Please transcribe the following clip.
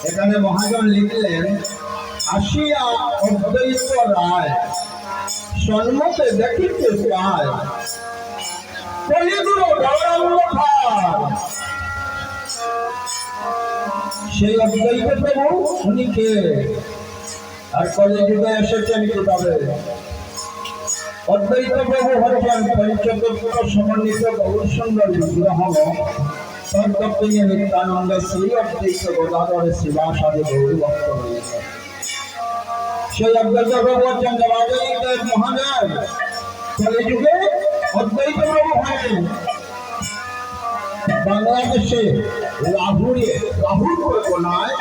এখানে মহাজন লিখলেন, আসিয়া অদ্বৈত রায় সন্মুখে দেখিতে পায় কলিগুরু গৌরাঙ্গধার। সেই অদ্বৈত প্রভু উনি কে, আর কলিযুগে এসেছেন কিভাবে? অদ্বৈত প্রভু হচ্ছেন পঞ্চতত্ত্ব সমন্বিত গৌরসুন্দর বিগ্রহ সর্বপ্রিয় নিত্যানন্দ শ্রী অদ্বৈত গদাধর শিবাসাদি গৌরভক্ত রয়েছে। সেই অদ্বৈত প্রভু হচ্ছেন দেবাদিদেব মহাদেব। কলিযুগে অদ্বৈত প্রভু হন বাংলাদেশে রাহুর কোনায়